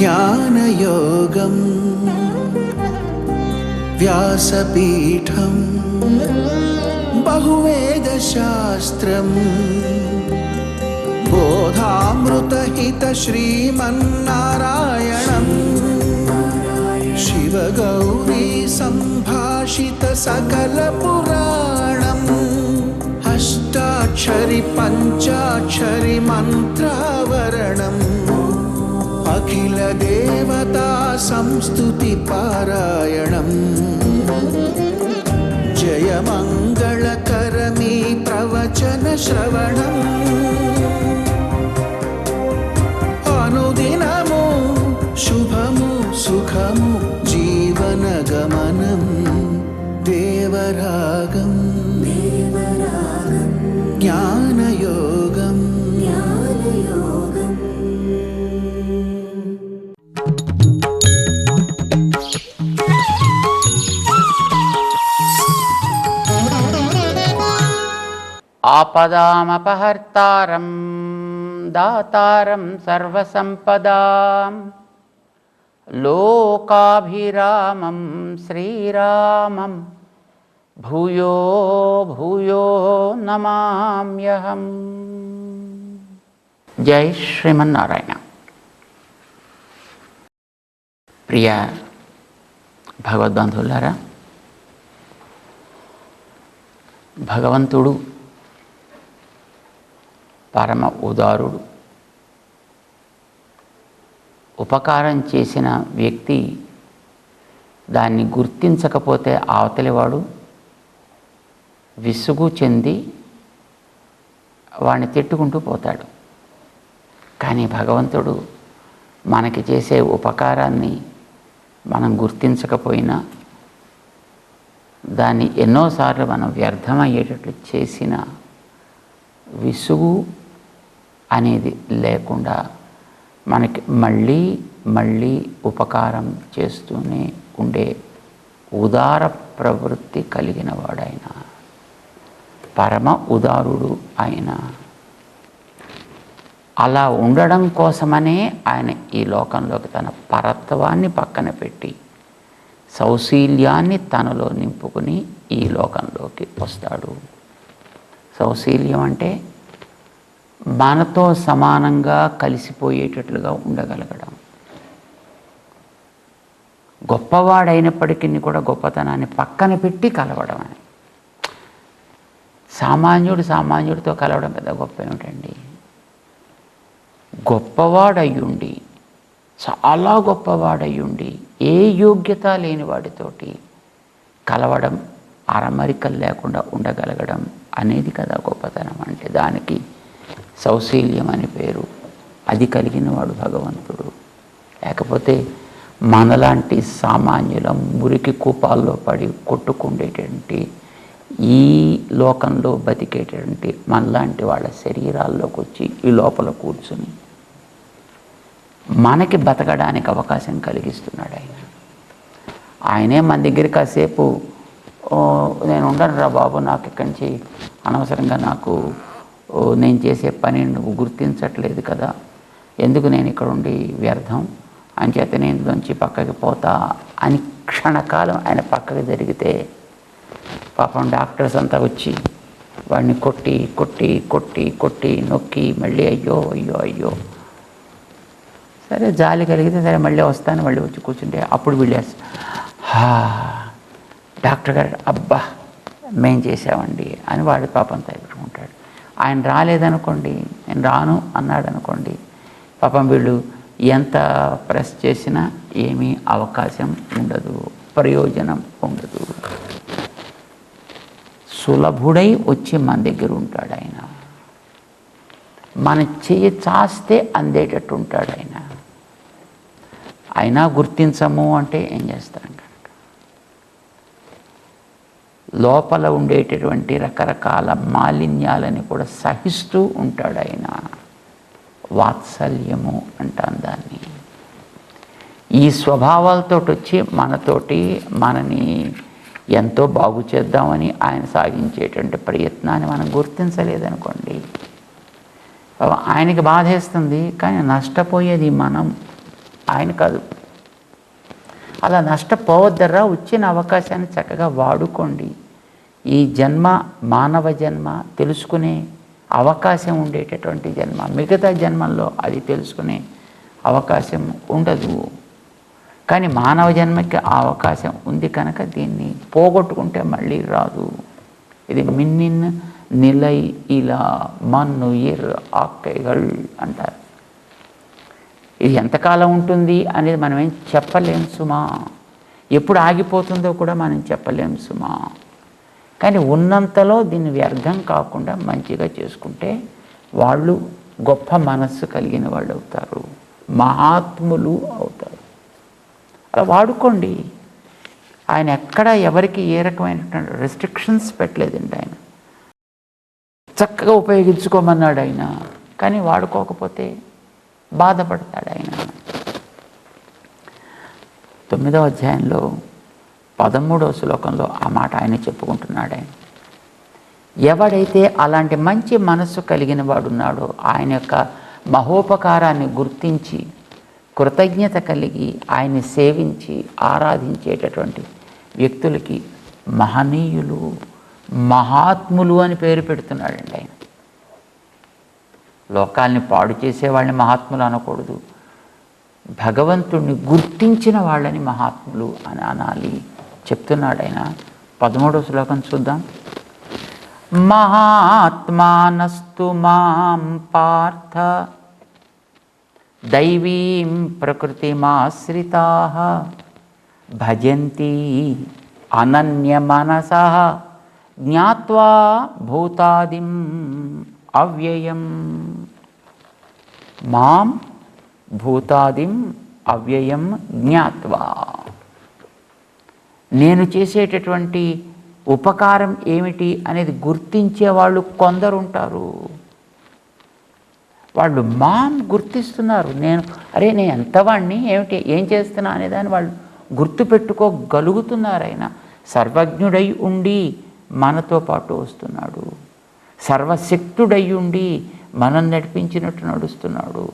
జ్ఞానయోగం వ్యాసపీఠం బహువేదశాస్త్రం బోధామృతహిత శ్రీమన్నారాయణం శివగౌరీ సంభాషిత సకల పురాణం అష్టాక్షరి పంచాక్షరి మంత్రావరణం అఖిల దేవతా సంస్తుతి పారాయణం జయ మంగళకరమీ ప్రవచన శ్రవణం అనుదినము శుభము సుఖము జీవన గమనం దేవరాగం జ్ఞానయోగం ఆపదామపహర్తారం దాతారం సర్వసంపదాం లోకాభిరామం శ్రీరామం భూయో భూయో నమామ్యహం. జై శ్రీమన్నారాయణ. ప్రియ భగవద్బంధువులారా, భగవంతుడు పరమ ఉదారుడు. ఉపకారం చేసిన వ్యక్తి దాన్ని గుర్తించకపోతే అవతలివాడు విసుగు చెంది వాడిని తిట్టుకుంటూ పోతాడు. కానీ భగవంతుడు మనకి చేసే ఉపకారాన్ని మనం గుర్తించకపోయినా దాన్ని ఎన్నోసార్లు మనం వ్యర్థమయ్యేటట్లు చేసిన విసుగు అనేది లేకుండా మనకి మళ్ళీ మళ్ళీ ఉపకారం చేస్తూనే ఉండే ఉదార ప్రవృత్తి కలిగిన వాడైన పరమ ఉదారుడు ఆయన. అలా ఉండడం కోసమనే ఆయన ఈ లోకంలోకి తన పరత్వాన్ని పక్కన పెట్టి సౌశీల్యాన్ని తనలో నింపుకుని ఈ లోకంలోకి వస్తాడు. సౌశీల్యం అంటే మనతో సమానంగా కలిసిపోయేటట్లుగా ఉండగలగడం. గొప్పవాడైనప్పటికీ కూడా గొప్పతనాన్ని పక్కన పెట్టి కలవడం అని. సామాన్యుడితో కలవడం పెద్ద గొప్ప ఏమిటండి? గొప్పవాడయ్యుండి, చాలా గొప్పవాడయ్యుండి ఏ యోగ్యత లేని వాడితోటి కలవడం, అరమరికలు లేకుండా ఉండగలగడం అనేది కదా గొప్పతనం అంటే. దానికి సౌశీల్యం అని పేరు. అది కలిగిన వాడు భగవంతుడు. లేకపోతే మనలాంటి సామాన్యుల మురికి కూపాల్లో పడి కొట్టుకుండేటువంటి ఈ లోకంలో బతికేటటువంటి మనలాంటి వాళ్ళ శరీరాల్లోకి వచ్చి ఈ లోపల కూర్చుని మనకి బతకడానికి అవకాశం కలిగిస్తున్నాడు ఆయన. ఆయనే మన దగ్గర కాసేపు నేను ఉండను రా బాబు, నాకు ఇక్కడి నుంచి అనవసరంగా నాకు నేను చేసే పని నువ్వు గుర్తించట్లేదు కదా, ఎందుకు నేను ఇక్కడ ఉండి వ్యర్థం అంచేత నేను ఇందులోంచి పక్కకి పోతా అని క్షణకాలం ఆయన పక్కకి జరిగితే పాపం డాక్టర్స్ అంతా వచ్చి వాడిని కొట్టి కొట్టి కొట్టి కొట్టి నొక్కి మళ్ళీ అయ్యో అయ్యో అయ్యో సరే జాలి కలిగితే సరే మళ్ళీ వస్తాను, మళ్ళీ వచ్చి కూర్చుంటే అప్పుడు వీళ్ళేసి డాక్టర్ గారు అబ్బా మేం చేసామండి అని వాడి పాపం తగ్గుకుంటాడు. ఆయన రాలేదనుకోండి, నేను రాను అన్నాడు అనుకోండి, పాపం వీళ్ళు ఎంత ప్రెస్ చేసినా ఏమీ అవకాశం ఉండదు, ప్రయోజనం ఉండదు. సులభుడై వచ్చి మన దగ్గర ఉంటాడు ఆయన. మన చెయ్యి చాస్తే అందేటట్టు ఉంటాడు ఆయన. అయినా గుర్తించము అంటే ఏం చేస్తాం కనుక లోపల ఉండేటటువంటి రకరకాల మాలిన్యాలని కూడా సహిస్తూ ఉంటాడు ఆయన. వాత్సల్యము అంటాం దాన్ని. ఈ స్వభావాలతో వచ్చి మనని ఎంతో బాగు చేద్దామని ఆయన సాగించేటువంటి ప్రయత్నాన్ని మనం గుర్తించలేదనుకోండి, ఆయనకి బాధేస్తుంది. కానీ నష్టపోయేది మనం. ఆయన కాదు. అలా నష్టపోవద్దర్రా, వచ్చిన అవకాశాన్ని చక్కగా వాడుకోండి. ఈ జన్మ మానవ జన్మ తెలుసుకునే అవకాశం ఉండేటటువంటి జన్మ. మిగతా జన్మల్లో అది తెలుసుకునే అవకాశం ఉండదు. కానీ మానవ జన్మకి ఆ అవకాశం ఉంది కనుక దీన్ని పోగొట్టుకుంటే మళ్ళీ రాదు. ఇది మిన్నిన్ నిలై ఇలా మన్నుయిర్ ఆక్కైగల్ అంటారు. ఇది ఎంతకాలం ఉంటుంది అనేది మనం ఏం చెప్పలేం సుమా. ఎప్పుడు ఆగిపోతుందో కూడా మనం చెప్పలేం సుమా. కానీ ఉన్నంతలో దీన్ని వ్యర్థం కాకుండా మంచిగా చేసుకుంటే వాళ్ళు గొప్ప మనస్సు కలిగిన వాళ్ళు అవుతారు, మహాత్ములు అవుతారు. అలా వాడుకోండి. ఆయన ఎక్కడ ఎవరికి ఏ రకమైనటువంటి రెస్ట్రిక్షన్స్ పెట్టలేదండి. ఆయన చక్కగా ఉపయోగించుకోమన్నాడు ఆయన. కానీ వాడుకోకపోతే బాధపడతాడు ఆయన. 9వ అధ్యాయంలో 13వ శ్లోకంలో ఆ మాట ఆయన చెప్పుకుంటున్నాడు. ఆయన ఎవడైతే అలాంటి మంచి మనస్సు కలిగిన వాడున్నాడో ఆయన యొక్క మహోపకారాన్ని గుర్తించి కృతజ్ఞత కలిగి ఆయన్ని సేవించి ఆరాధించేటటువంటి వ్యక్తులకి మహనీయులు, మహాత్ములు అని పేరు పెడుతున్నాడండి ఆయన. లోకాల్ని పాడు చేసే వాళ్ళని మహాత్ములు అనకూడదు, భగవంతుణ్ణి గుర్తించిన వాళ్ళని మహాత్ములు అని అనాలి చెప్తున్నాడు ఆయన. 13వ శ్లోకం చూద్దాం. మహాత్మానస్తు మాం పార్థ దైవీం ప్రకృతిమాశ్రితాః భజంతి అనన్యమనసః జ్ఞాత్వా భూతాదిం అవ్యయం. మాం భూతాదిం అవ్యయం జ్ఞాత్వా. నేను చేసేటటువంటి ఉపకారం ఏమిటి అనేది గుర్తించే వాళ్ళు కొందరు ఉంటారు. వాళ్ళు మాం గుర్తిస్తున్నారు. నేను ఎంతవాణ్ణి, ఏమిటి, ఏం చేస్తున్నా అనేదాన్ని వాళ్ళు గుర్తుపెట్టుకోగలుగుతున్నారు. ఆయన సర్వజ్ఞుడై ఉండి మనతో పాటు వస్తున్నాడు, సర్వశక్తుడై ఉండి మనం నడిపించినట్టు నడుస్తున్నాడు.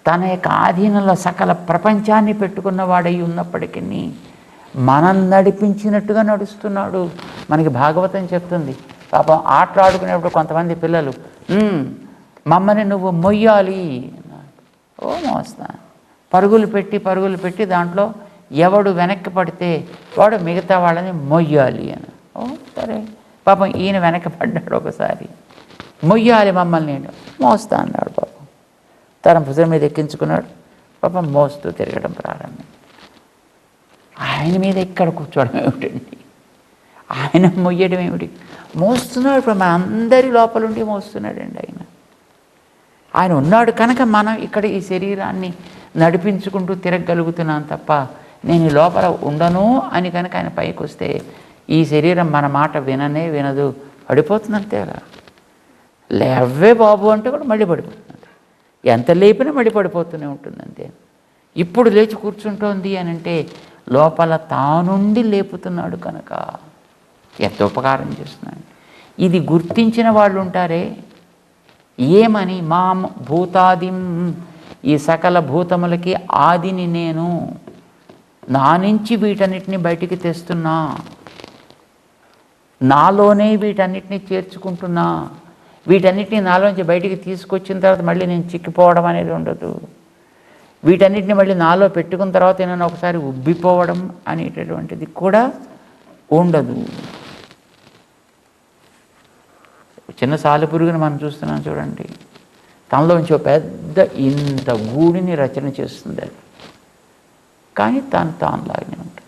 తన యొక్క ఆధీనంలో సకల ప్రపంచాన్ని పెట్టుకున్నవాడై ఉన్నప్పటికీ మనం నడిపించినట్టుగా నడుస్తున్నాడు. మనకి భాగవతం చెప్తుంది. పాపం ఆటలాడుకునేప్పుడు కొంతమంది పిల్లలు మమ్మల్ని నువ్వు మొయ్యాలి, ఓ మోస్తా, పరుగులు పెట్టి దాంట్లో ఎవడు వెనక్కి పడితే వాడు మిగతా వాళ్ళని మొయ్యాలి అని. ఓ సరే, పాపం ఈయన వెనక్కి పడ్డాడు. ఒకసారి మొయ్యాలి మమ్మల్ని, నేను మోస్తా అన్నాడు. పాపం తన భుజం మీద ఎక్కించుకున్నాడు. పాపం మోస్తూ తిరగడం ప్రారంభం. ఆయన మీద ఇక్కడ కూర్చోవడం ఏమిటండి, ఆయన మొయ్యడం ఏమిటి? మోస్తున్నాడు. ఇప్పుడు మన అందరి లోపలుండి మోస్తున్నాడండి ఆయన. ఆయన ఉన్నాడు కనుక మనం ఇక్కడ ఈ శరీరాన్ని నడిపించుకుంటూ తిరగగలుగుతున్నాం తప్ప నేను ఈ లోపల ఉండను అని కనుక ఆయన పైకి వస్తే ఈ శరీరం మన మాట వినదు, పడిపోతుంది అంతేగా. లేవే బాబు అంటే కూడా మళ్ళీ పడిపోతుంది. ఎంత లేపినా మళ్ళీ పడిపోతూనే ఉంటుంది అంతే. ఇప్పుడు లేచి కూర్చుంటోంది అని అంటే లోపల తానుండి లేపుతున్నాడు కనుక ఎంత ఉపకారం చేస్తున్నాడు. ఇది గుర్తించిన వాళ్ళు ఉంటారే, ఏమని? మాం భూతాదిం, ఈ సకల భూతములకి ఆదిని నేను, నా నుంచి వీటన్నిటిని బయటికి తెస్తున్నా, నాలోనే వీటన్నిటిని చేర్చుకుంటున్నా. వీటన్నిటిని నాలోంచి బయటికి తీసుకొచ్చిన తర్వాత మళ్ళీ నేను చిక్కిపోవడం అనేది ఉండదు. వీటన్నిటిని మళ్ళీ నాలో పెట్టుకున్న తర్వాత నేను ఒకసారి ఉబ్బిపోవడం అనేటటువంటిది కూడా ఉండదు. చిన్న సాలెపురుగుని మనం చూస్తున్నాం చూడండి, తనలోంచి ఒక పెద్ద ఇంత గూడిని రచన చేస్తుంది అది, కానీ తానులాగానే ఉంటుంది.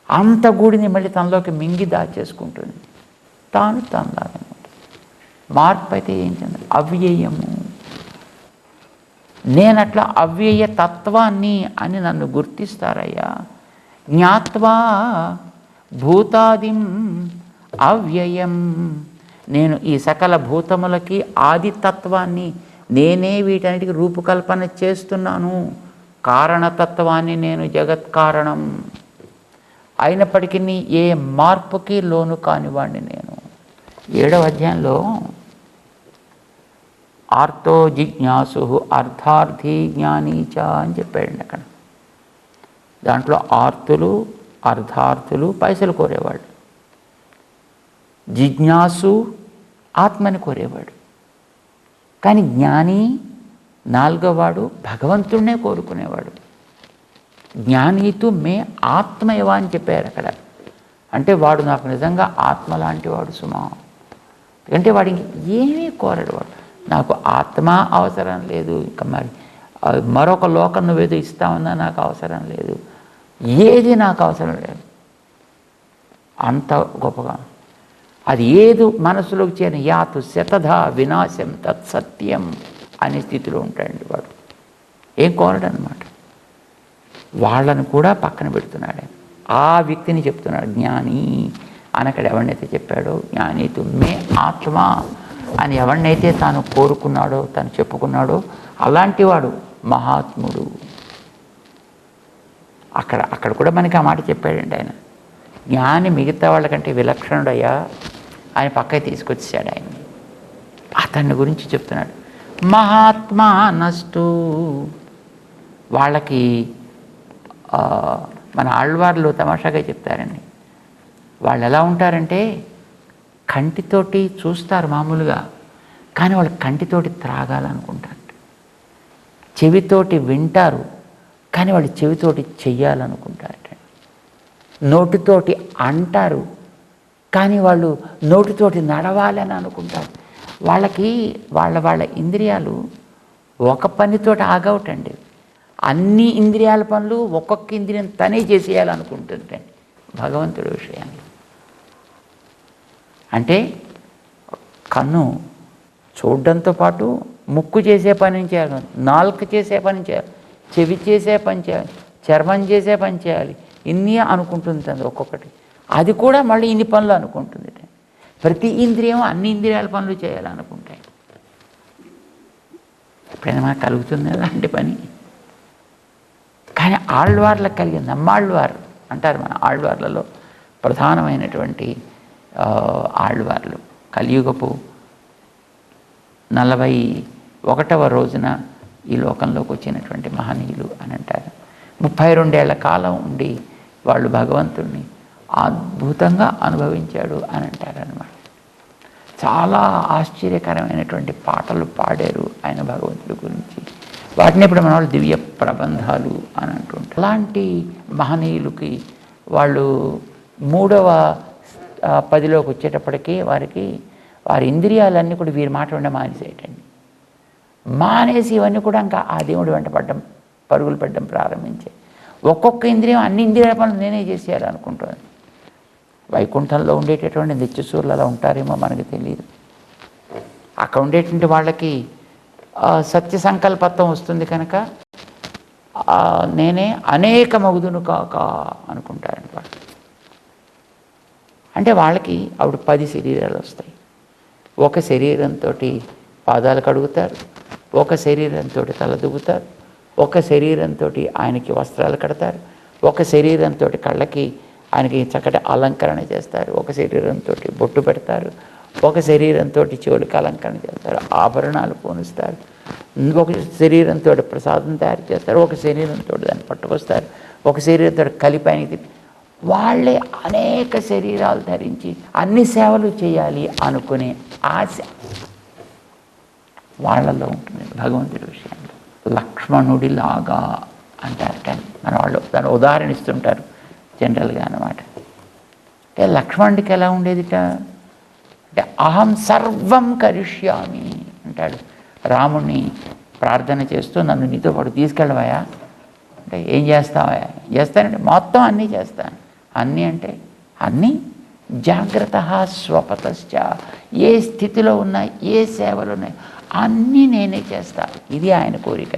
అంత గూడిని మళ్ళీ తనలోకి మింగి దాచేసుకుంటుంది. తానులాగానే ఉంటుంది. మార్పు అయితే ఏం చెందాలి? అవ్యయము. నేనట్లా అవ్యయ తత్వాన్ని అని నన్ను గుర్తిస్తారయ్యా. జ్ఞాత్వా భూతాదిం అవ్యయం, నేను ఈ సకల భూతములకి ఆదితత్వాన్ని, నేనే వీటన్నిటికి రూపకల్పన చేస్తున్నాను. కారణతత్వాన్ని నేను, జగత్కారణం అయినప్పటికీ ఏ మార్పుకి లోను కానివాడిని నేను. 7వ అధ్యాయంలో ఆర్తో జిజ్ఞాసు అర్థార్థి జ్ఞానీ చ అని చెప్పాడండి అక్కడ. దాంట్లో ఆర్తులు, అర్థార్థులు పైసలు కోరేవాడు, జిజ్ఞాసు ఆత్మని కోరేవాడు. కానీ జ్ఞాని నాలుగోవాడు భగవంతుడినే కోరుకునేవాడు. జ్ఞానీతు మే ఆత్మయవ అని చెప్పారు అక్కడ. అంటే వాడు నాకు నిజంగా ఆత్మ లాంటి వాడు సుమా. అంటే వాడికి ఏమీ కోరడు. వాడు నాకు ఆత్మ అవసరం లేదు, ఇంకా మరి మరొక లోకం నువ్వేదో ఇస్తామన్నా నాకు అవసరం లేదు, ఏది నాకు అవసరం లేదు. అంత గొప్పగా అది ఏది మనసులోకి చేరిన యాతు శతధ వినాశం తత్సత్యం అనే స్థితిలో ఉంటాడండి వాడు. ఏం కోరడు అనమాట. వాళ్ళను కూడా పక్కన పెడుతున్నాడు. ఆ వ్యక్తిని చెప్తున్నాడు జ్ఞాని అని అక్కడ ఎవరినైతే చెప్పాడో, జ్ఞానితు మే ఆత్మ అని ఎవరినైతే తాను కోరుకున్నాడో, తను చెప్పుకున్నాడో అలాంటి వాడు మహాత్ముడు. అక్కడ కూడా మనకి ఆ మాట చెప్పాడండి ఆయన. జ్ఞాని మిగతా వాళ్ళకంటే విలక్షణుడయ్యా ఆయన పక్కకి తీసుకొచ్చాడు ఆయన్ని. అతన్ని గురించి చెప్తున్నాడు. మహాత్మా నష్టు వాళ్ళకి మన ఆళ్వార్లు తమాషాగా చెప్తారండి. వాళ్ళు ఎలా ఉంటారంటే కంటితోటి చూస్తారు మామూలుగా, కానీ వాళ్ళు కంటితోటి త్రాగాలనుకుంటారు. చెవితోటి వింటారు, కానీ వాళ్ళు చెవితోటి చెయ్యాలనుకుంటారట. నోటితోటి అంటారు, కానీ వాళ్ళు నోటితోటి నడవాలని అనుకుంటారు. వాళ్ళకి వాళ్ళ ఇంద్రియాలు ఒక పనితోటి ఆగవుటండి. అన్ని ఇంద్రియాల పనులు ఒక్కొక్క ఇంద్రియం తనే చేసేయాలనుకుంటుంటండి భగవంతుడి విషయంలో. అంటే కన్ను చూడడంతో పాటు ముక్కు చేసే పని చేయాలి, నాలుక చేసే పని చేయాలి, చెవి చేసే పని చేయాలి, చర్మం చేసే పని చేయాలి. ఇన్ని అనుకుంటుంది ఒక్కొక్కటి. అది కూడా మళ్ళీ ఇన్ని పనులు అనుకుంటుంది. ప్రతి ఇంద్రియం అన్ని ఇంద్రియాల పనులు చేయాలనుకుంటాయి. ఎప్పుడైనా మనకు కలుగుతుంది అలాంటి పని. కానీ ఆళ్వార్లకు కలిగింది. నమ్మాళ్వారు అంటారు మన ఆళ్వార్లలో ప్రధానమైనటువంటి ఆళ్వార్లు. కలియుగపు 41వ రోజున ఈ లోకంలోకి వచ్చినటువంటి మహనీయులు అని అంటారు. 32 ఏళ్ల కాలం ఉండి వాళ్ళు భగవంతుడిని అద్భుతంగా అనుభవించాడు అని అంటారనమాట. చాలా ఆశ్చర్యకరమైనటువంటి పాటలు పాడారు ఆయన భగవంతుడి గురించి. వాటిని ఇప్పుడు మన వాళ్ళు దివ్య ప్రబంధాలు అని అంటుంటారు. అలాంటి మహనీయులకి వాళ్ళు 3వ 10లోకి వచ్చేటప్పటికీ వారి ఇంద్రియాలన్నీ కూడా వీరి మాట వెంట మానేసేయటండి. మానేసి ఇవన్నీ కూడా ఇంకా ఆ దేవుడి వెంట పరుగులు పెట్టడం ప్రారంభించాయి. ఒక్కొక్క ఇంద్రియం అన్ని ఇంద్రియాల పనులు నేనే చేసేయాలనుకుంటుంది. వైకుంఠంలో ఉండేటటువంటి నిత్యసూరులు అలా ఉంటారేమో మనకు తెలియదు. అక్కడ ఉండేటువంటి వాళ్ళకి సత్య సంకల్పత్వం వస్తుంది కనుక నేనే అనేక మగుదును కాక అనుకుంటారండి వాళ్ళు. అంటే వాళ్ళకి అప్పుడు 10 శరీరాలు వస్తాయి. ఒక శరీరంతో పాదాలు కడుగుతారు, ఒక శరీరంతో తల దువ్వుతారు, ఒక శరీరంతో ఆయనకి వస్త్రాలు కడతారు, ఒక శరీరంతో కళ్ళకి ఆయనకి చక్కటి అలంకరణ చేస్తారు, ఒక శరీరంతో బొట్టు పెడతారు, ఒక శరీరంతో చెవులకి అలంకరణ చేస్తారు, ఆభరణాలు పోనిస్తారు, ఒక శరీరంతో ప్రసాదం తయారు చేస్తారు, ఒక శరీరంతో దాన్ని పట్టుకొస్తారు, ఒక శరీరంతో కలిపి ఆయనకి వాళ్ళే అనేక శరీరాలు ధరించి అన్ని సేవలు చేయాలి అనుకునే ఆశ వాళ్ళలో ఉంటుంది భగవంతుడి విషయంలో. లక్ష్మణుడిలాగా అంటారు కానీ మన వాళ్ళు దాన్ని ఉదాహరణ ఇస్తుంటారు జనరల్గా అన్నమాట. అంటే లక్ష్మణుడికి ఎలా ఉండేదిట అంటే అహం సర్వం కరిష్యామి అంటాడు. రాముణ్ణి ప్రార్థన చేస్తూ నన్ను నీతో పాటు తీసుకెళ్ళవయా అంటే ఏం చేస్తావా? చేస్తానంటే మొత్తం అన్నీ చేస్తాను. అన్నీ అంటే అన్నీ జాగ్రత్త స్వపతశ్చ, ఏ స్థితిలో ఉన్నా ఏ సేవలు ఉన్నాయి అన్నీ నేనే చేస్తాను. ఇది ఆయన కోరిక.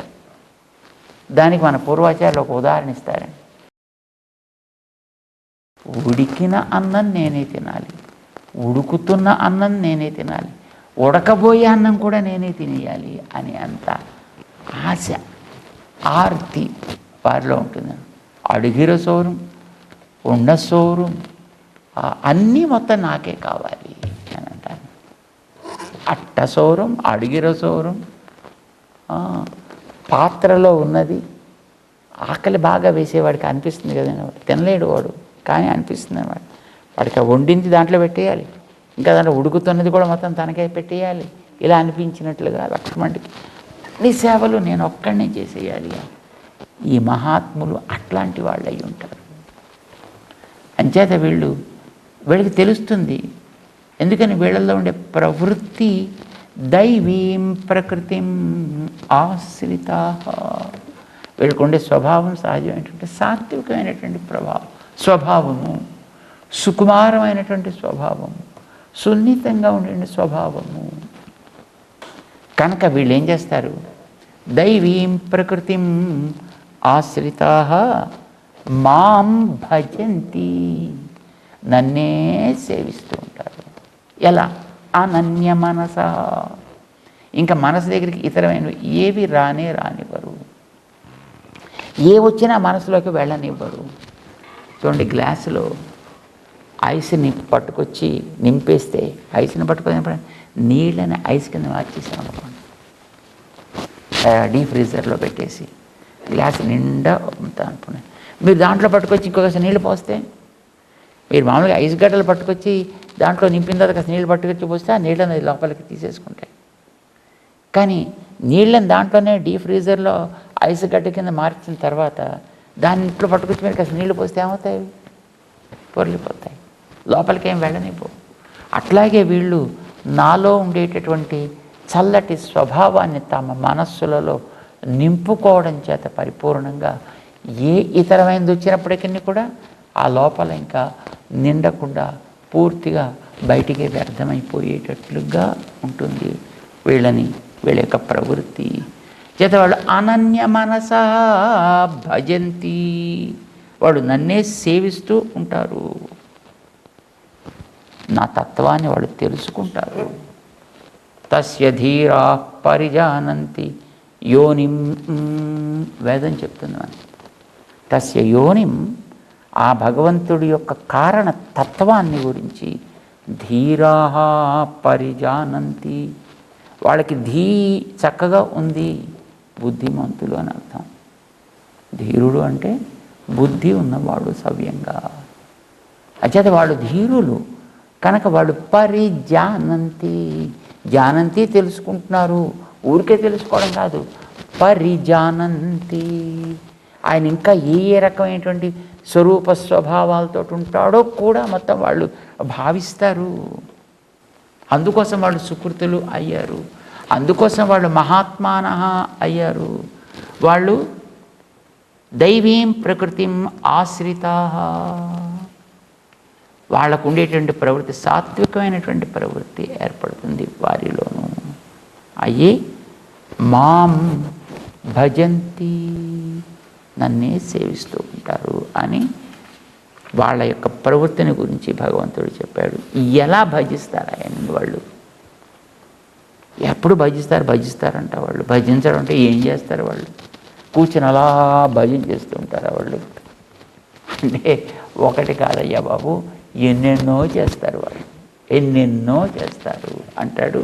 దానికి మన పూర్వాచార్యులు ఒక ఉదాహరణ ఇస్తారండి. ఉడికిన అన్నం నేనే తినాలి, ఉడుకుతున్న అన్నం నేనే తినాలి, ఉడకబోయే అన్నం కూడా నేనే తినేయాలి అని అంత ఆశ ఆర్తి వారిలో ఉంటుంది. అడిగిర సోరం ఉండ సోరం అన్నీ మొత్తం నాకే కావాలి అని అంటారు. అట్టసౌరం, అడిగిరసౌరం, పాత్రలో ఉన్నది. ఆకలి బాగా వేసేవాడికి అనిపిస్తుంది కదండి, వాడు తినలేడు వాడు, కానీ అనిపిస్తుంది అన్నమాట. వాడికి వండింది దాంట్లో పెట్టేయాలి, ఇంకా దాంట్లో ఉడుకుతున్నది కూడా మొత్తం తనకే పెట్టేయాలి. ఇలా అనిపించినట్లుగా లక్ష్మణుడికి అన్ని సేవలు నేను ఒక్కడనే చేసేయాలి. ఈ మహాత్ములు అట్లాంటి వాళ్ళు అయి ఉంటారు. అంచేత వీళ్ళకి తెలుస్తుంది. ఎందుకని వీళ్ళల్లో ఉండే ప్రవృత్తి దైవీం ప్రకృతిం ఆశ్రిత. వీళ్ళకు ఉండే స్వభావం సహజమైనటువంటి సాత్వికమైనటువంటి స్వభావము, సుకుమారమైనటువంటి స్వభావము, సున్నితంగా ఉండే స్వభావము. కనుక వీళ్ళు ఏం చేస్తారు? దైవీం ప్రకృతిం ఆశ్రితా మాం భజంతి, నన్నే సేవిస్తూ ఉంటారు. ఎలా? అనన్య మనస, ఇంకా మనసు దగ్గరికి ఇతరమైనవి ఏవి రానివ్వరు, ఏ వచ్చినా మనసులోకి వెళ్ళనివ్వరు. చూడండి, గ్లాసులో ఐస్ని పట్టుకొచ్చి నింపేస్తే, ఐస్ని పట్టుకొని నీళ్ళని ఐస్ కింద మార్చేసాం అనుకోండి, డీప్ ఫ్రీజర్లో పెట్టేసి గ్లాస్ నిండా అనుకున్నాను. మీరు దాంట్లో పట్టుకొచ్చి ఇంకొక నీళ్ళు పోస్తే, మీరు మామూలుగా ఐస్ గడ్డలు పట్టుకొచ్చి దాంట్లో నింపిన తర్వాత కాస్త నీళ్ళు పట్టుకొచ్చి పోస్తే ఆ నీళ్ళని లోపలికి తీసేసుకుంటాయి. కానీ నీళ్ళని దాంట్లోనే డీప్ ఫ్రీజర్లో ఐస్ గడ్డ కింద మార్చిన తర్వాత దాంట్లో పట్టుకొచ్చి మీరు కాస్త నీళ్ళు పోస్తే ఏమవుతాయి? పొర్లిపోతాయి, లోపలికి ఏం వెళ్ళనివ్వవు. అట్లాగే వీళ్ళు నాలో ఉండేటటువంటి చల్లటి స్వభావాన్ని తమ మనస్సులలో నింపుకోవడం చేత పరిపూర్ణంగా ఏ ఇతరమైనది వచ్చినప్పటికీ కూడా ఆ లోపల ఇంకా నిండకుండా పూర్తిగా బయటికి వ్యర్థమైపోయేటట్లుగా ఉంటుంది వీళ్ళ యొక్క ప్రవృత్తి చేత. వాళ్ళు అనన్య మనస భజంతి, వాడు నన్నే సేవిస్తూ ఉంటారు, నా తత్వాన్ని వాళ్ళు తెలుసుకుంటారు. తస్య ధీరా పరిజానంతి యోనిం, వేదం చెప్తుంది మనకి. తస్య యోనిం, ఆ భగవంతుడి యొక్క కారణ తత్వాన్ని గురించి ధీరా పరిజానంతి, వాళ్ళకి చక్కగా ఉంది, బుద్ధిమంతులు అని అర్థం. ధీరుడు అంటే బుద్ధి ఉన్నవాడు సవ్యంగా. అచేత వాళ్ళు ధీరులు కనుక వాళ్ళు పరిజానంతి, జానంతి తెలుసుకుంటున్నారు. ఊరికే తెలుసుకోవడం కాదు, పరిజానంతి. ఆయన ఇంకా ఏ రకమైనటువంటి స్వరూప స్వభావాలతో ఉంటాడో కూడా మొత్తం వాళ్ళు భావిస్తారు. అందుకోసం వాళ్ళు సుకృతులు అయ్యారు, అందుకోసం వాళ్ళు మహాత్మానః అయ్యారు. వాళ్ళు దైవీం ప్రకృతిం ఆశ్రితాః, వాళ్ళకు ఉండేటువంటి ప్రవృత్తి సాత్వికమైనటువంటి ప్రవృత్తి ఏర్పడుతుంది వారిలోనూ. అయ్యి మాం భజంతి, నన్నే సేవిస్తూ ఉంటారు అని వాళ్ళ యొక్క ప్రవృత్తిని గురించి భగవంతుడు చెప్పాడు. ఎలా భజిస్తారు ఆయన? వాళ్ళు ఎప్పుడు భజిస్తారంట. వాళ్ళు భజించడం అంటే ఏం చేస్తారు? వాళ్ళు కూర్చొని అలా భజన చేస్తూ ఉంటారు. వాళ్ళు అంటే ఒకటి కాదయ్యా బాబు, ఎన్నెన్నో చేస్తారు వాళ్ళు, ఎన్నెన్నో చేస్తారు అంటాడు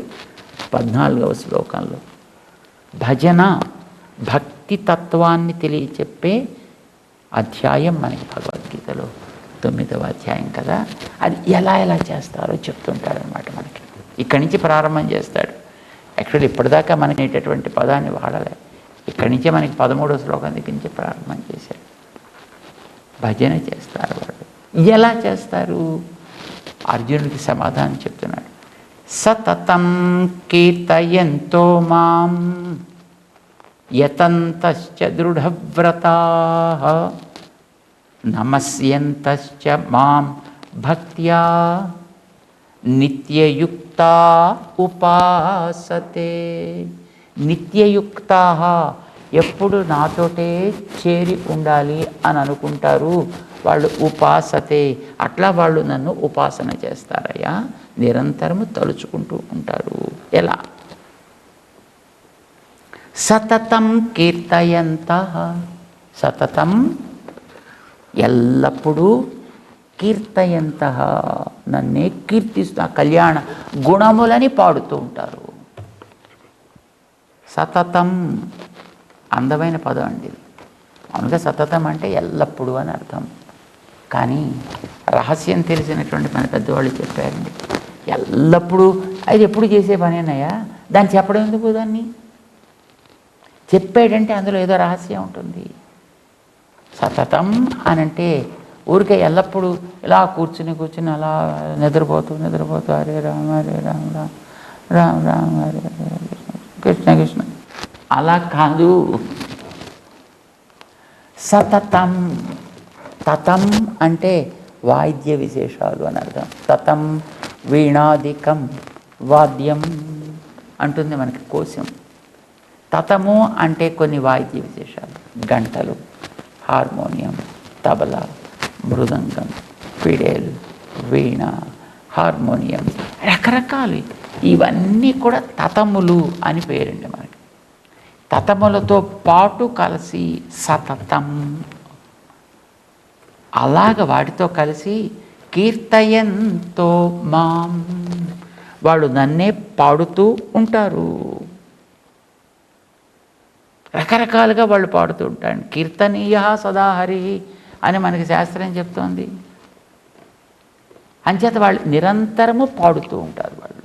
14వ శ్లోకంలో. భజన భక్తి తత్వాన్ని తెలియచెప్పే అధ్యాయం మనకి భగవద్గీతలో 9వ అధ్యాయం కదా. అది ఎలా చేస్తారో చెప్తుంటాడనమాట మనకి. ఇక్కడి నుంచి ప్రారంభం చేస్తాడు. యాక్చువల్లీ ఇప్పటిదాకా మనకి అనేటటువంటి పదాన్ని వాడలే, ఇక్కడి నుంచే మనకి 13వ శ్లోకం దగ్గర నుంచి ప్రారంభం చేశాడు. భజన చేస్తారు వాళ్ళు. ఎలా చేస్తారు? అర్జునుడికి సమాధానం చెప్తున్నాడు. సతతం కీర్తయంతో మాం యతంతశ్చ దృఢవ్రతాః నమస్యంతశ్చ మాం భక్త్యా నిత్యయుక్తా ఉపాసతే. నిత్యయుక్తాః, ఎప్పుడు నాతోటే చేరి ఉండాలి అని అనుకుంటారు వాళ్ళు. ఉపాసతే, అట్లా వాళ్ళు నన్ను ఉపాసన చేస్తారయ్యా, నిరంతరము తలుచుకుంటూ ఉంటారు. ఎలా? సతతం కీర్తయంతః, సతతం ఎల్లప్పుడూ కీర్తయంత, నన్నే కీర్తిస్తూ కళ్యాణ గుణములని పాడుతూ ఉంటారు. సతతం అందమైన పదం అండి. అవునుగా సతతం అంటే ఎల్లప్పుడూ అని అర్థం. కానీ రహస్యం తెలిసినటువంటి మన పెద్దవాళ్ళు చెప్పారండి, ఎల్లప్పుడూ అది ఎప్పుడు చేసే పనేనయ్యా, దాన్ని చెప్పడం ఎందుకు, దాన్ని చెప్పాడంటే అందులో ఏదో రహస్యం ఉంటుంది. సతతం అని అంటే ఊరికే ఎల్లప్పుడూ ఇలా కూర్చుని అలా నిద్రపోతూ హరే రామ రామ రామ రామ హరే కృష్ణ కృష్ణ అలా కాదు. సతతం, తతం అంటే వాయిద్య విశేషాలు అని అర్థం. తతం వీణాదికం వాద్యం అంటుంది మనకి కోశం. తతము అంటే కొన్ని వాయిద్య విశేషాలు, గంటలు, హార్మోనియం, తబలా, మృదంగం, ఫిడేల్, వీణ, హార్మోనియం, రకరకాలు ఇవన్నీ కూడా తతములు అని పేరండి మనకి. తతములతో పాటు కలిసి సతతం, అలాగ వాటితో కలిసి కీర్తయంతో మాం, వాళ్ళు నన్నే పాడుతూ ఉంటారు. రకరకాలుగా వాళ్ళు పాడుతూ ఉంటారు. కీర్తనీయ సదా హరి అని మనకి శాస్త్రం చెప్తోంది. అంచేత వాళ్ళు నిరంతరము పాడుతూ ఉంటారు. వాళ్ళు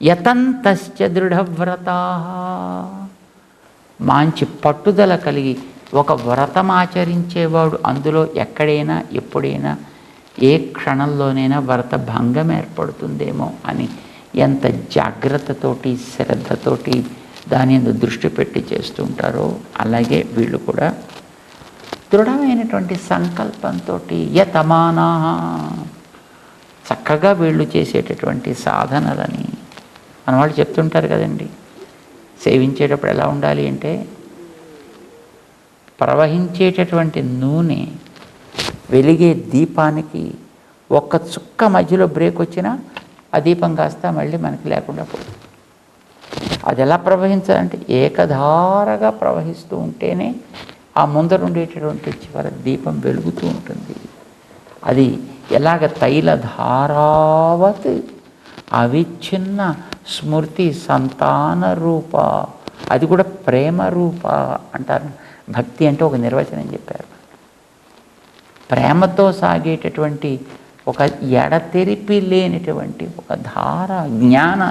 యతంతశ్చ దృఢవ్రతా, మంచి పట్టుదల కలిగి ఒక వ్రతం ఆచరించేవాడు అందులో ఎక్కడైనా ఎప్పుడైనా ఏ క్షణంలోనైనా వ్రత భంగం ఏర్పడుతుందేమో అని ఎంత జాగ్రత్తతోటి శ్రద్ధతోటి దాని మీద దృష్టి పెట్టి చేస్తూ ఉంటారో అలాగే వీళ్ళు కూడా దృఢమైనటువంటి సంకల్పంతో యతమానా, చక్కగా వీళ్ళు చేసేటటువంటి సాధనలని మన వాళ్ళు చెప్తుంటారు కదండి. సేవించేటప్పుడు ఎలా ఉండాలి అంటే, ప్రవహించేటటువంటి నూనె వెలిగే దీపానికి ఒక్క చుక్క మధ్యలో బ్రేక్ వచ్చినా ఆ దీపం కాస్త మళ్ళీ మనకి లేకుండా పోతుంది. అది ఎలా ప్రవహించాలంటే ఏకధారగా ప్రవహిస్తూ ఉంటేనే ఆ ముందర ఉండేటటువంటి చివరి దీపం వెలుగుతూ ఉంటుంది. అది ఎలాగ తైలధారావత్ అవిచ్ఛిన్న స్మృతి సంతాన రూప, అది కూడా ప్రేమ రూప అంటారు. భక్తి అంటే ఒక నిర్వచనం చెప్పారు. ప్రేమతో సాగేటటువంటి ఒక ఎడతెరిపి లేనటువంటి ఒక ధార, జ్ఞాన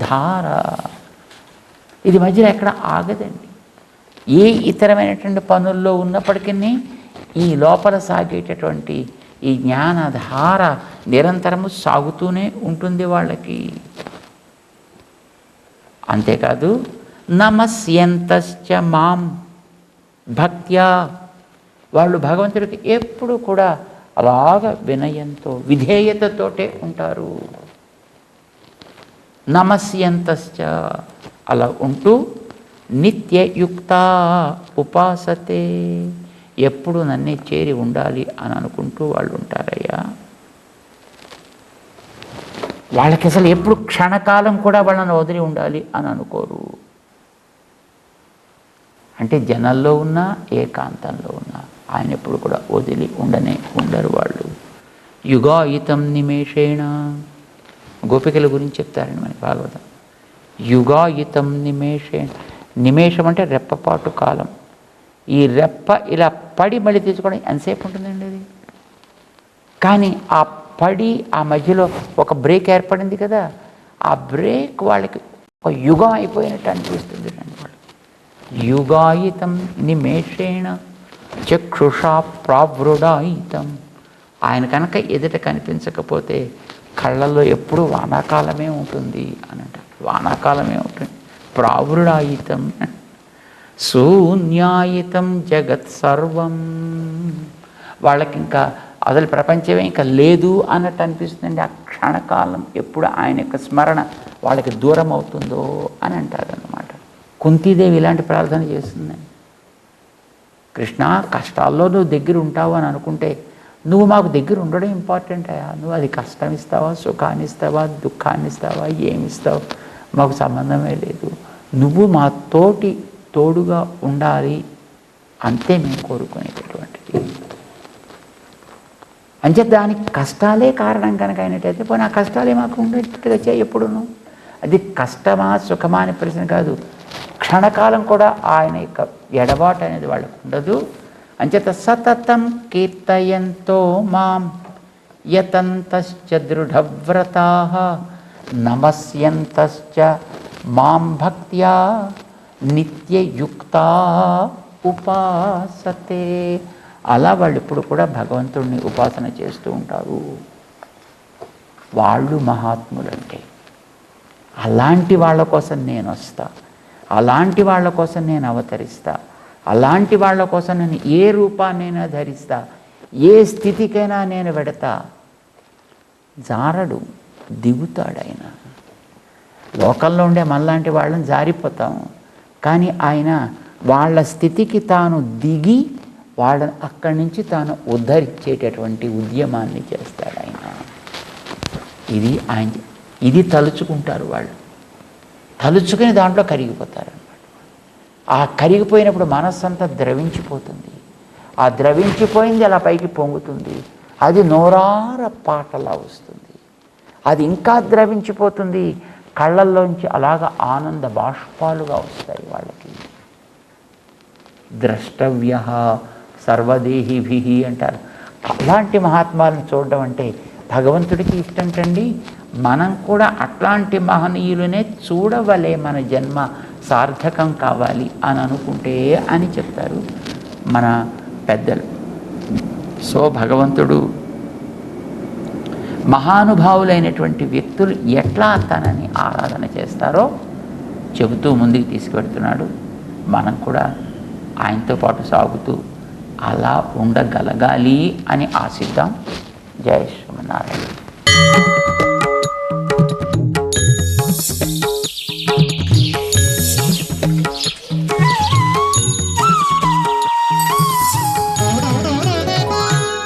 ధార. ఇది మధ్యలో ఎక్కడ ఆగదండి. ఏ ఇతరమైనటువంటి పనుల్లో ఉన్నప్పటికీ ఈ లోపల సాగేటటువంటి ఈ జ్ఞానధార నిరంతరము సాగుతూనే ఉంటుంది వాళ్ళకి. అంతేకాదు నమస్యంతశ్చ మాం భక్త్యా, వాళ్ళు భగవంతుడికి ఎప్పుడు కూడా అలాగ వినయంతో విధేయతతోటే ఉంటారు. నమస్యంతశ్చ అలా ఉంటూ నిత్యయుక్త ఉపాసతే, ఎప్పుడు నన్నే చేరి ఉండాలి అని అనుకుంటూ వాళ్ళు ఉంటారయ్యా. వాళ్ళకి అసలు ఎప్పుడు క్షణకాలం కూడా వాళ్ళని వదిలి ఉండాలి అని అనుకోరు. అంటే జనాల్లో ఉన్నా ఏకాంతంలో ఉన్నా ఆయన ఎప్పుడు కూడా వదిలి ఉండరు వాళ్ళు. యుగాయుతం నిమేషేణ, గోపికల గురించి చెప్తారండి మన భాగవతం. యుగాయుతం నిమేషేణ, నిమేషం అంటే రెప్పపాటు కాలం. ఈ రెప్ప ఇలా పడి మళ్ళీ తీసుకోవడం ఎంతసేపు ఉంటుందండి అది. కానీ ఆ పడి ఆ మధ్యలో ఒక బ్రేక్ ఏర్పడింది కదా, ఆ బ్రేక్ వాళ్ళకి ఒక యుగం అయిపోయినట్టు అనిపిస్తుంది అండి. వాళ్ళు యుగాయితం నిమేషేణ చక్షుషా ప్రావృడాయితం, ఆయన కనుక ఎదుట కనిపించకపోతే కళ్ళల్లో ఎప్పుడూ వానాకాలమే ఉంటుంది అని అంటారు. వానాకాలమే ఉంటుంది. ప్రావృడాయితం శూన్యాయితం జగత్ సర్వం, వాళ్ళకి ఇంకా అసలు ప్రపంచమే ఇంకా లేదు అన్నట్టు అనిపిస్తుందండి. ఆ క్షణకాలం ఎప్పుడు ఆయన యొక్క స్మరణ వాళ్ళకి దూరం అవుతుందో అని అంటారన్నమాట. కుంతీదేవి ఇలాంటి ప్రార్థన చేస్తుందండి. కృష్ణ, కష్టాల్లో నువ్వు దగ్గర ఉంటావు అని అనుకుంటే నువ్వు మాకు దగ్గర ఉండడం ఇంపార్టెంట్ అయ్యా. నువ్వు అది కష్టం ఇస్తావా, సుఖాన్ని ఇస్తావా, దుఃఖాన్ని ఇస్తావా, ఏమిస్తావు మాకు సంబంధమే లేదు. నువ్వు మా తోడుగా ఉండాలి, అంతే మేము కోరుకునేటటువంటిది. అంచేత దానికి కష్టాలే కారణం కనుక అయినట్టయితే పోనీ ఆ కష్టాలే మాకు ఉండేట్టుగా చేయి ఎప్పుడును. అది కష్టమా సుఖమా అనే ప్రశ్న కాదు. క్షణకాలం కూడా ఆయన యొక్క ఎడబాటు అనేది వాళ్ళకు ఉండదు. అంచేత సతతం కీర్తయంతో మాం యతంతశ్చ దృఢవ్రతాః నమస్యంతశ్చ మాం భక్త్యా నిత్యయుక్తా ఉపాసతే. అలా వాళ్ళు ఇప్పుడు కూడా భగవంతుడిని ఉపాసన చేస్తూ ఉంటారు. వాళ్ళు మహాత్ములంటే అలాంటి వాళ్ళ కోసం నేను వస్తా, అలాంటి వాళ్ళ కోసం నేను అవతరిస్తా, అలాంటి వాళ్ళ కోసం నేను ఏ రూపాన్నైనా ధరిస్తా, ఏ స్థితికైనా నేను వెడతా. జారడు, దిగుతాడు ఆయన. లోకంలో ఉండే మనలాంటి వాళ్ళని జారిపోతాం, కానీ ఆయన వాళ్ళ స్థితికి తాను దిగి వాళ్ళని అక్కడి నుంచి తాను ఉద్ధరించేటటువంటి ఉద్యమాన్ని చేస్తాడు ఆయన. ఇది తలుచుకుంటారు వాళ్ళు, తలుచుకుని దాంట్లో కరిగిపోతారు అన్నమాట. ఆ కరిగిపోయినప్పుడు మనస్సు అంతా ద్రవించిపోతుంది. ఆ ద్రవించిపోయింది అలా పైకి పొంగుతుంది. అది నోరార పాటలా వస్తుంది. అది ఇంకా ద్రవించిపోతుంది. కళ్ళల్లోంచి అలాగ ఆనంద బాష్పాలుగా వస్తాయి వాళ్ళకి. ద్రష్టవ్య సర్వదేహిభిః అంటారు. అలాంటి మహాత్మాలను చూడడం అంటే భగవంతుడికి ఇష్టంటండి. మనం కూడా అట్లాంటి మహనీయులనే చూడవలే, మన జన్మ సార్థకం కావాలి అని అనుకుంటే అని చెప్తారు మన పెద్దలు. సో భగవంతుడు మహానుభావులైనటువంటి వ్యక్తులు ఎట్లా తనని ఆరాధన చేస్తారో చెబుతూ ముందుకు తీసుకువెడుతున్నాడు. మనం కూడా ఆయనతో పాటు సాగుతూ అలా ఉండగలగాలి అని ఆశిద్దాం. జై శ్రీమన్నారాయణ.